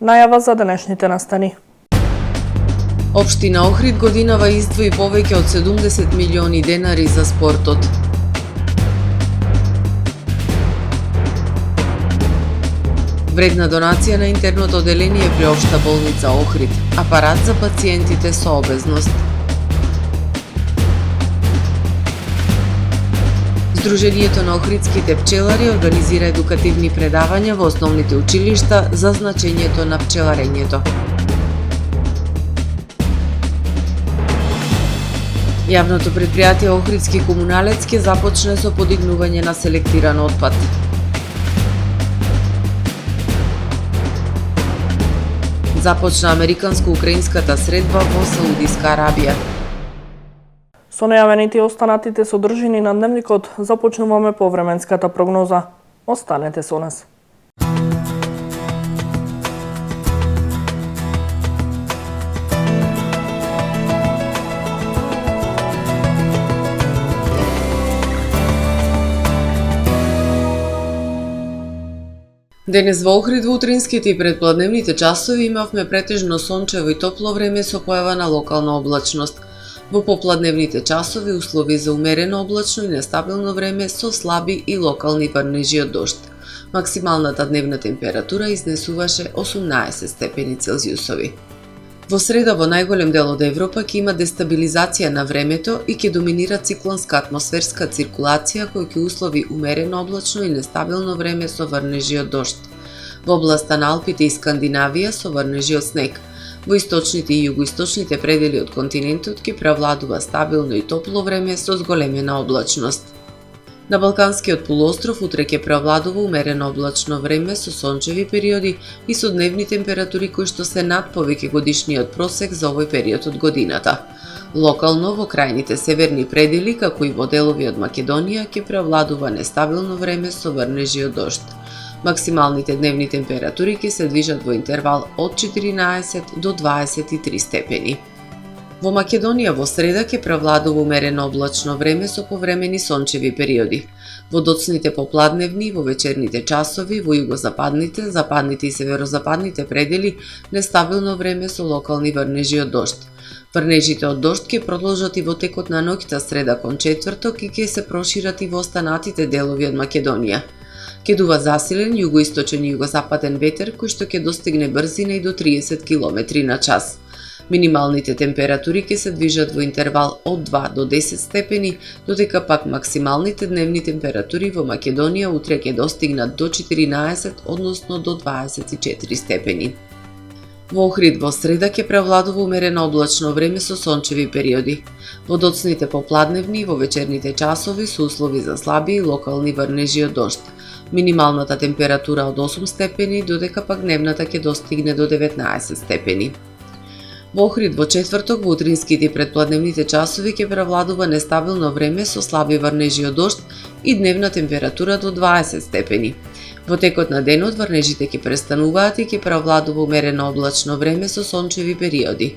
Најава за денешните настани. Општина Охрид годинава издвои повеќе од 70 милиони денари за спортот. Вредна донација на интерното оделение при Општа болница Охрид, апарат за пациентите со обезност. Сдруженијето на охридските пчелари организира едукативни предавања во основните училишта за значењето на пчеларењето. Јавното предпријатие Охридски комуналец ќе започне со подигнување на селектиран отпад. Започна американско-украинската средба во Саудиска Арабија. Со најавените и останатите содржини на дневникот започнуваме повременската прогноза. Останете со нас. Денес во Охрид во утринските и предпладневните часови имавме претежно сончево и топло време со појава на локална облачност. Во попладневните часови услови за умерено облачно и нестабилно време со слаби и локални врнежи од дожд. Максималната дневна температура изнесуваше 18 степени Целзиусови. Во среда во најголем дел од Европа ќе има дестабилизација на времето и ќе доминира циклонска атмосферска циркулација која ќе услови умерено облачно и нестабилно време со врнежи од дожд. Во областа на Алпите и Скандинавија со врнежи од снег. Во источните и југоисточните предели од континентот ќе превладува стабилно и топло време со зголемена облачност. На Балканскиот полуостров утре ќе превладува умерено облачно време со сончеви периоди и со дневни температури кои што се над повеќе годишниот просек за овој период од годината. Локално во крајните северни предели, како и во делови од Македонија, ќе превладува нестабилно време со врнежи од дожд. Максималните дневни температури ќе се движат во интервал од 14 до 23 степени. Во Македонија во среда ќе превладува умерено облачно време со повремени сончеви периоди. Во доцните попладневни, во вечерните часови, во југозападните, западните и северозападните предели нестабилно време со локални врнежи од дожд. Врнежите од дожд ќе продолжат и во текот на ноќта среда кон четврток и ќе се прошират и во останатите делови од Македонија. Ќе дува засилен југоисточен и југозападен ветер кој што ќе достигне брзина и до 30 км на час. Минималните температури ќе се движат во интервал од 2 до 10 степени, додека пак максималните дневни температури во Македонија утре ќе достигнат до 14, односно до 24 степени. Во Охрид во среда ќе превладува умерено облачно време со сончеви периоди. Во доцните попладневни и во вечерните часови со услови за слаби и локални врнежи од дожд. Минималната температура од 8 степени, додека пак дневната ќе достигне до 19 степени. Во Охрид во четврток во утринските и предпладневните часови ќе превладува нестабилно време со слаби врнежи од дожд и дневна температура до 20 степени. Во текот на денот врнежите ќе престануваат и ќе превладува умерено облачно време со сончеви периоди.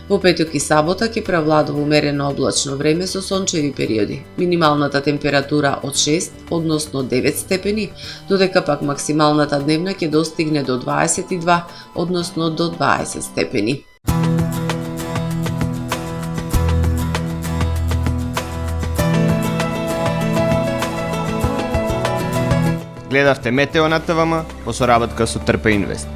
Во петок и сабота ќе превладува умерено облачно време со сончеви периоди. Минималната температура од 6, односно 9 степени, додека пак максималната дневна ќе достигне до 22, односно до 20 степени. Гледавте Метео на ТВМ по соработка со Трпа Инвест.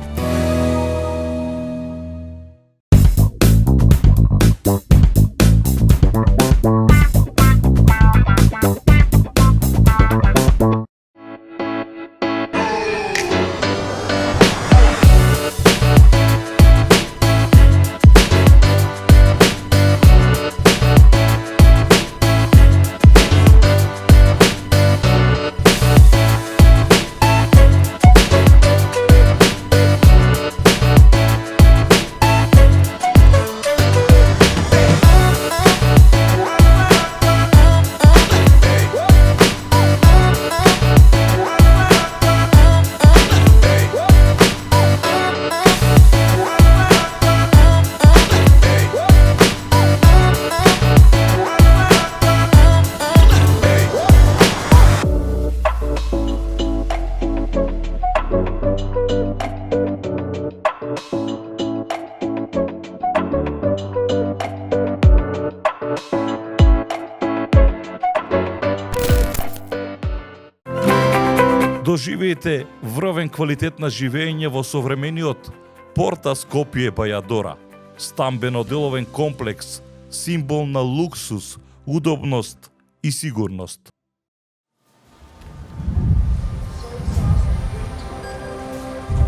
Доживеете врвен квалитет на живење во современиот Порта Скопје Бајадора, стамбено-деловен комплекс, символ на луксус, удобност и сигурност.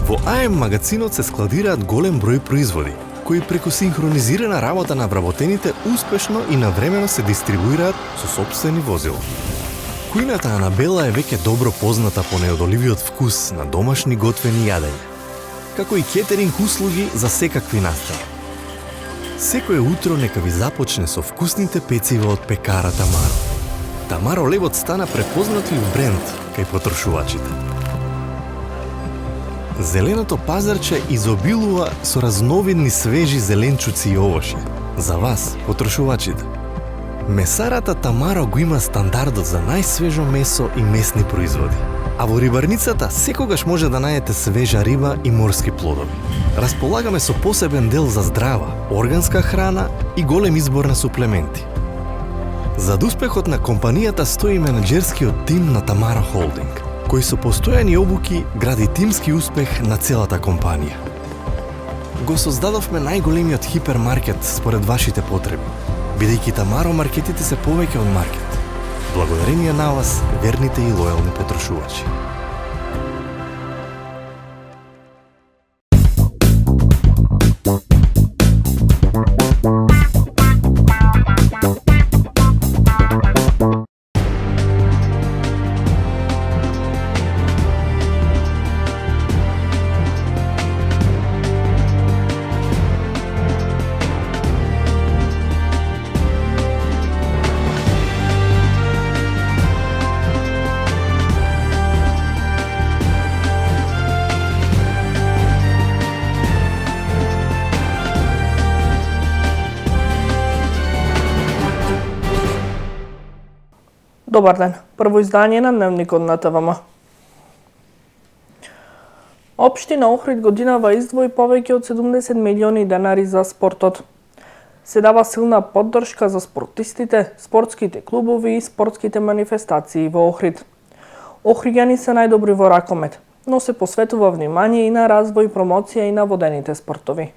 Во АМ магазинот се складираат голем број производи, кои преку синхронизирана работа на вработените успешно и навремено се дистрибуираат со сопствени возила. Кујната Анабела е веќе добро позната по неодоливиот вкус на домашни готвени јадења, како и кетеринг услуги за секакви настани. Секое утро нека ви започне со вкусните пецива од пекара Тамаро. Тамаро лебот стана препознатлив бренд кај потрошувачите. Зеленото пазарче изобилува со разновидни свежи зеленчуци и овошје. За вас, потрошувачите. Месарата Тамаро го има стандардот за најсвежо месо и месни производи. А во рибарницата секогаш може да најдете свежа риба и морски плодови. Располагаме со посебен дел за здрава, органска храна и голем избор на суплементи. Зад успехот на компанијата стои менеджерскиот тим на Тамаро Холдинг, кој со постојани обуки гради тимски успех на целата компанија. Го создадовме најголемиот хипермаркет според вашите потреби, бидејќи Тамаро маркетите се повеќе од маркет. Благодарение на вас, верните и лојални потрошувачи. Добар ден. Прво издание на Дневникот на ТВМ. Општина Охрид годинава издвои повеќе од 70 милиони денари за спортот. Се дава силна поддршка за спортистите, спортските клубови и спортските манифестации во Охрид. Охриѓани се најдобри во ракомет, но се посветува внимание и на развој, промоција и на водените спортови.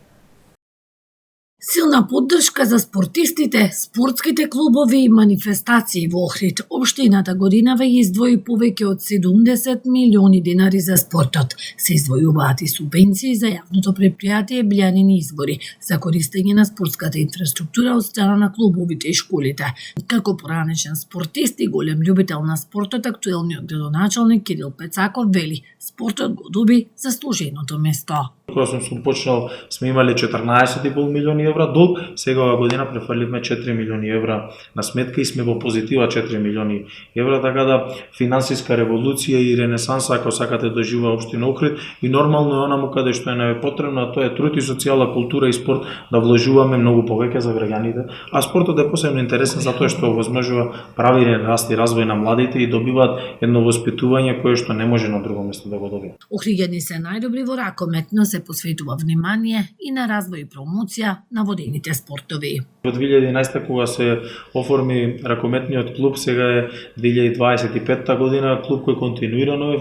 Силна поддршка за спортистите, спортските клубови и манифестации во Охрид. Општината годинава издвои повеќе од 70 милиони денари за спортот. Се издвојуваат и субвенции за јавното предпријатие Билјанини избори за користење на спортската инфраструктура од страна на клубовите и школите. Како поранешен спортист и голем љубител на спортот, актуелниот градоначалник Кирил Пецаков вели, спортот го доби заслуженото место. Кога сум почнал, сме имале 14,5 милиони евра долг, сега оваа година префрливме 4 милиони евра на сметка и сме во позитива 4 милиони евра, така да финансиска револуција и ренесанса, ако сакате, доживува општина Охрид и нормално е онаму каде што е најпотребно, а тоа е труд и социјална култура и спорт да вложуваме многу повеќе за граѓаните, а спортот е посебно интересен затоа што овозможува правилен раст и развој на младите и добиваат едно воспитување кое што не може на друго место да го добие. Охриѓани се најдобри во ракомет, но се посветува внимание и на развој и промоција на водените спортови. Во 2011 кога се оформи ракометниот клуб, сега е 2025 година, клуб кој континуирано е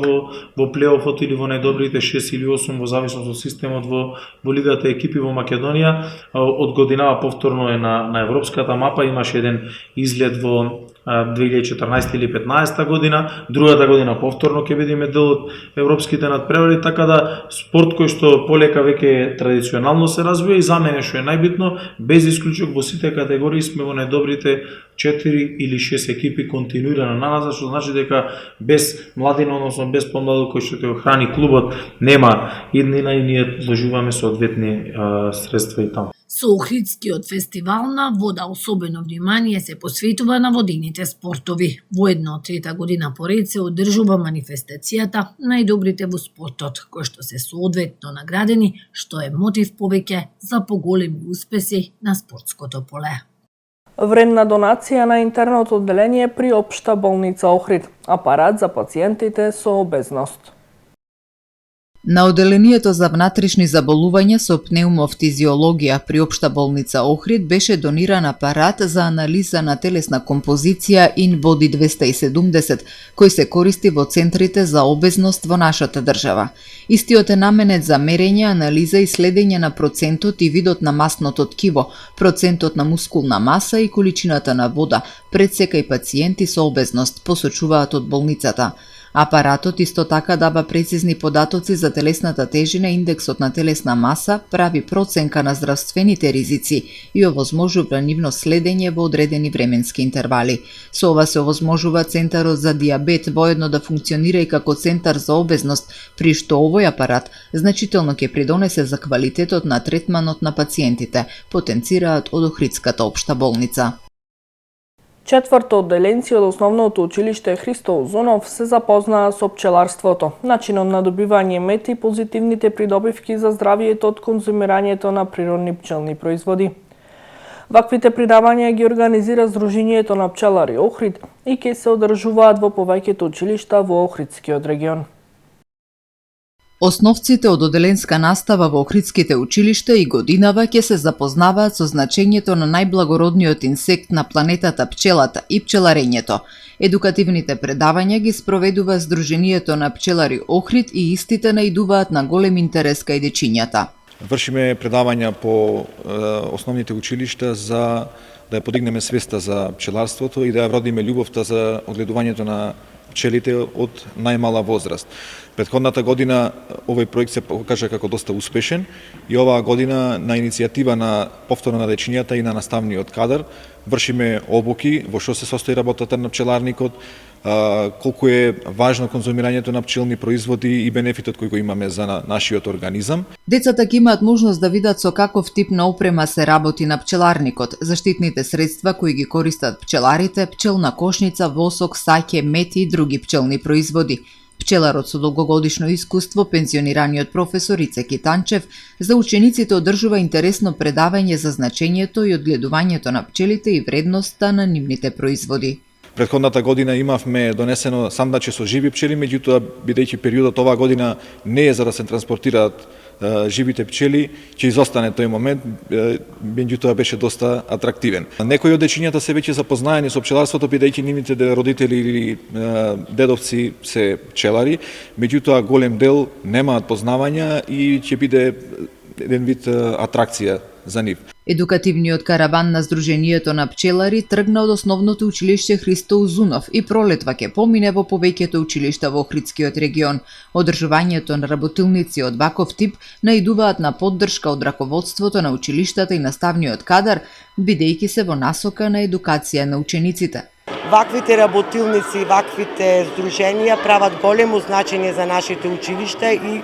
во плейофот или во најдобрите 6 или 8 во зависност од системот во лигата екипи во Македонија. Од годинава повторно е на европската мапа, имаше еден изглед во 2014 или 15 година, другата година повторно ќе бидеме дел од европските надпревари, така да спорт кој што полека веќе традиционално се развива и за мене што е најбитно, без исклучок во сите категории сме во најдобрите 4 или 6 екипи континуирано наназад, што значи дека без младина, односно без помладо кој што те охрани клубот, нема иднина и ние вложуваме соодветни средства и таму. Со Охридскиот фестивал на вода особено внимание се посветува на водените спортови. Воедно трета година поред се одржува манифестацијата најдобрите во спортот, кои што се соодветно наградени, што е мотив повеќе за поголеми успеси на спортското поле. Вредна донација на интерното одделение при Општа болница Охрид. Апарат за пациентите со обезност. На оделението за внатришни заболувања со пнеумофтизиологија при Општа болница Охрид беше дониран апарат за анализа на телесна композиција InBody 270, кој се користи во центрите за обезност во нашата држава. Истиот е наменет за мерење, анализа и следење на процентот и видот на масното ткиво, процентот на мускулна маса и количината на вода пред секај пациенти со обезност, посочуваат од болницата. Апаратот исто така дава прецизни податоци за телесната тежина, индексот на телесна маса, прави проценка на здравствените ризици и овозможува нивно следење во одредени временски интервали. Со ова се овозможува Центарот за дијабет воедно да функционира и како центар за обезност, при што овој апарат значително ќе придонесе за квалитетот на третманот на пациентите, потенцираат од Охридската општа болница. Четврто одделенци од основното училиште Христо Узунов се запознаа со пчеларството, начинот на добивање мед и позитивните придобивки за здравието од конзумирањето на природни пчелни производи. Ваквите предавања ги организира Сдруженијето на пчелари Охрид и ќе се одржуваат во повеќето училишта во Охридскиот регион. Основците од оделенска настава во Охридските училишта и годинава ќе се запознаваат со значењето на најблагородниот инсект на планетата пчелата и пчеларењето. Едукативните предавања ги спроведува Сдруженијето на пчелари Охрид и истите наидуваат на голем интерес кај дечињата. Вршиме предавања по основните училишта за да ја подигнеме свеста за пчеларството и да ја вродиме љубовта за одгледувањето на пчелите од најмала возраст. Претходната година овој проект се покажа како доста успешен и оваа година на иницијатива на повторно на дечињата и на наставниот кадар вршиме обуки во што се состои работата на пчеларникот, колку е важно конзумирањето на пчелни производи и бенефитот кој го имаме за нашиот организам. Децата ќе имаат можност да видат со каков тип на опрема се работи на пчеларникот, заштитните средства кои ги користат пчеларите, пчелна кошница, восок, саќе, мед и други пчелни производи. Пчеларот со долгогодишно искуство, пензионираниот професор Ицеки Танчев, за учениците одржува интересно предавање за значењето и одгледувањето на пчелите и вредноста на нивните производи. Претходната година имавме донесено сандаче со живи пчели, меѓутоа бидејќи периодот оваа година не е за да се транспортираат живите пчели, ќе изостане тој момент, меѓутоа беше доста атрактивен. Некои од дечињата се веќе запознаени со пчеларството, бидејќи нивните родители или дедовци се пчелари, меѓутоа голем дел немаат познавања и ќе биде еден вид атракција за нив. Едукативниот караван на Сдруженијето на пчелари тргна од основното училиште Христо Узунов и пролетва ќе помине во повеќето училишта во Охридскиот регион. Одржувањето на работилници од ваков тип наидуваат на поддршка од раководството на училиштата и наставниот кадар, бидејќи се во насока на едукација на учениците. Ваквите работилници и ваквите здруженија прават големо значење за нашите училишта и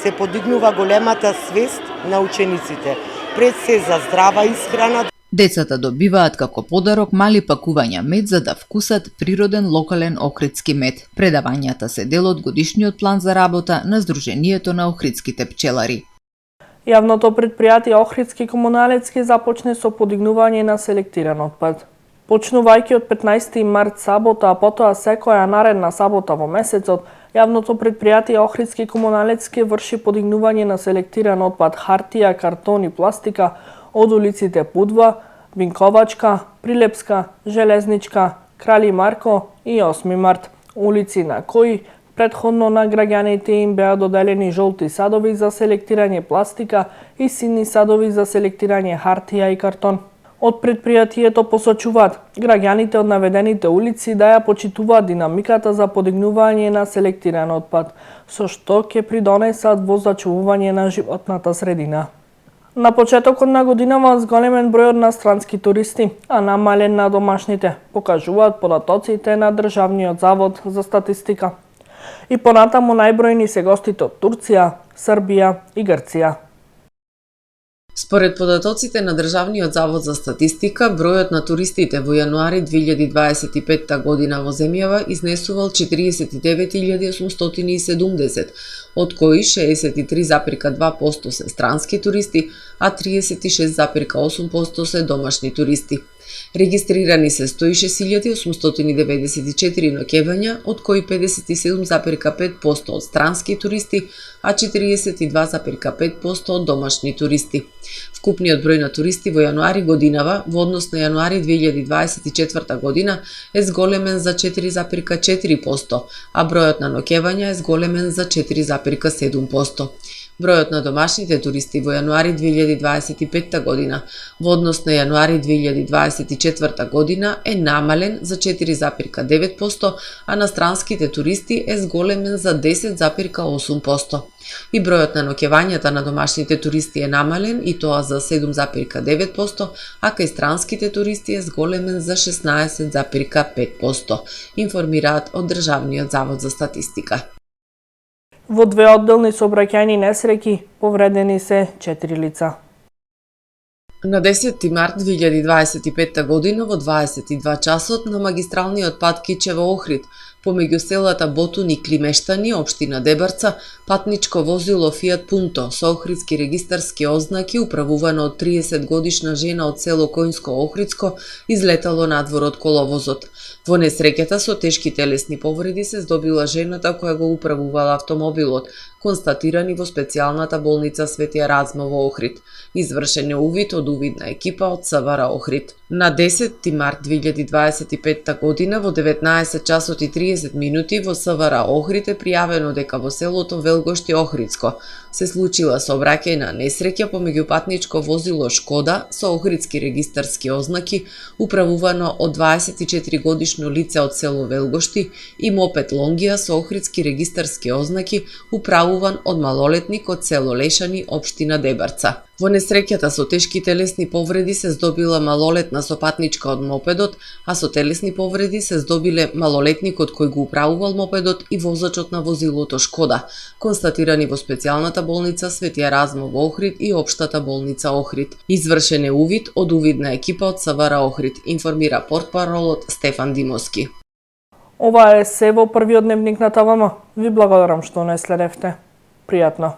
се подигнува големата свест на учениците. Пред се за здрава исхрана. Децата добиваат како подарок мали пакувања мед за да вкусат природен локален охридски мед. Предавањата се дел од годишниот план за работа на Сдруженијето на охридските пчелари. Јавното предпријатие Охридски комуналецки започне со подигнување на селектиран отпад. Почнувајќи од 15 март сабота, а потоа секоја наредна сабота во месецот, јавното предпријатие Охридски комуналецки врши подигнување на селектиран отпад хартија, картон и пластика од улиците Пудва, Винковачка, Прилепска, Железничка, Крали Марко и 8 март, улици на кои предходно на граѓаните им беа доделени жолти садови за селектирање пластика и сини садови за селектирање хартија и картон. Од предпријатието посочуваат граѓаните од наведените улици да ја почитуваат динамиката за подигнување на селектиран отпад, со што ќе придонесат во зачувување на животната средина. На почетокот на годинава зголемен број од настрански туристи, а намален на домашните, покажуваат податоците на Државниот завод за статистика. И понатаму најбројни се гостите од Турција, Србија и Грција. Според податоците на Државниот завод за статистика, бројот на туристите во јануари 2025 година во земјава изнесувал 49.870, од кои 63,2% се странски туристи, а 36,8% се домашни туристи. Регистрирани се 106.894 ноќевања, од кои 57,5% од странски туристи, а 42,5% од домашни туристи. Вкупниот број на туристи во јануари годинава во однос на јануари 2024 година е зголемен за 4,4%, а бројот на ноќевања е зголемен за 4,7%. Бројот на домашните туристи во јануари 2025 година во однос на јануари 2024 година е намален за 4,9%, а на странските туристи е зголемен за 10,8%. И бројот на ноќевањата на домашните туристи е намален и тоа за 7,9%, а кај странските туристи е зголемен за 16,5%, информираат од Државниот завод за статистика. Во две одделни сообраќајни несреќи повредени се 4 лица. На 10 март 2025 година во 22 часот на магистралниот пат Кичево-Охрид, помеѓу селата Ботун и Климештани, општина Дебарца, патничко возило Фијат Пунто со охридски регистарски ознаки, управувано од 30-годишна жена од село Коњско-Охридско, излетало надвор од коловозот. Во несреќата со тешки телесни повреди се здобила жената која го управувала автомобилот, констатирани во специјалната болница Свети Еразмо во Охрид. Извршен е увид од увидна екипа од СВР Охрид. На 10 март 2025 година во 19 часот и 30 минути во СВР Охрид е пријавено дека во селото Велгошти Охридско се случила сообраќајна несреќа помеѓу патничко возило Шкода со охридски регистарски ознаки, управувано од 24 годишно лице од село Велгошти, и мопед Лонгија со охридски регистарски ознаки, управуван од малолетник од село Лешани, општина Дебарца. Во несреќата со тешки телесни повреди се здобила малолетна со патничка од мопедот, а со телесни повреди се здобиле малолетникот кој го управувал мопедот и возачот на возилото Шкода, констатирани во специјалната болница Свети Еразмо во Охрид и општата болница Охрид. Извршен е увид од увидна екипа од СВР Охрид, информира портпаролот Стефан Димовски. Ова е се во првиот дневник на ТВМ. Ви благодарам што не следевте. Пријатно.